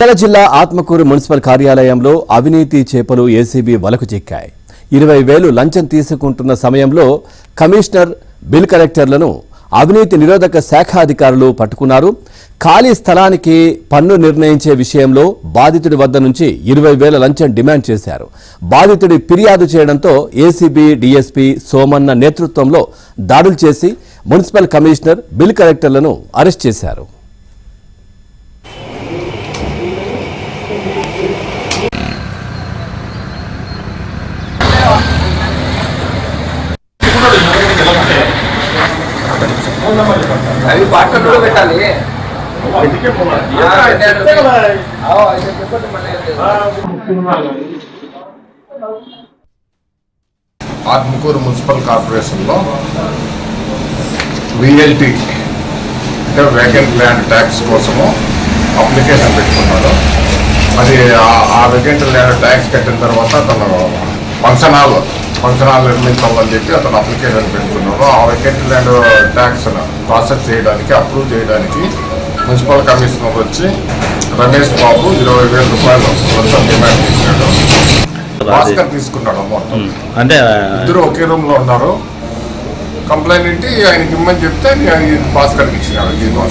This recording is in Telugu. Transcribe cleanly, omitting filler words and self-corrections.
నంద్యాల జిల్లా ఆత్మకూరు మున్సిపల్ కార్యాలయంలో అవినీతి చేపలు ఏసీబీ వలకు చిక్కాయి. 20,000 లంచం తీసుకుంటున్న సమయంలో కమిషనర్, బిల్ కలెక్టర్లను అవినీతి నిరోధక శాఖ అధికారులు పట్టుకున్నారు. ఖాళీ స్థలానికి పన్ను నిర్ణయించే విషయంలో బాధితుడి వద్ద నుంచి 20,000 లంచం డిమాండ్ చేశారు. బాధితుడి ఫిర్యాదు చేయడంతో ఏసీబీ డీఎస్పీ సోమన్న నేతృత్వంలో దాడులు చేసి మున్సిపల్ కమిషనర్, బిల్ కలెక్టర్లను అరెస్ట్ చేశారు. అవి పాటలు పెట్టాలి. ఆత్మకూరు మున్సిపల్ కార్పొరేషన్లో విఎల్టీ అంటే వేకెంట్ ల్యాండ్ ట్యాక్స్ కోసము అప్లికేషన్ పెట్టుకున్నాడు. అది ఆ వేకెంట్ ల్యాండ్ ట్యాక్స్ కట్టిన తర్వాత అతను ఫంక్షన్ హాల్ నిర్మించాలని చెప్పి అతను అప్లికేషన్ పెట్టుకున్నాడు. ఆ వేకెంట్ ల్యాండ్ ట్యాక్స్ ప్రాసెస్ చేయడానికి, అప్రూవ్ చేయడానికి మున్సిపల్ కమిషనర్ వచ్చి రమేష్ బాబు 20,000 రూపాయలు మొత్తం డిమాండ్ చేశాడు. భాస్కర్ తీసుకున్నాడు అమౌంట్. అంటే ఇద్దరు ఒకే రూమ్ లో ఉన్నారు. కంప్లైంట్ ఏంటి ఆయనకి ఇమ్మని చెప్తే భాస్కర్కి ఇచ్చినాడు.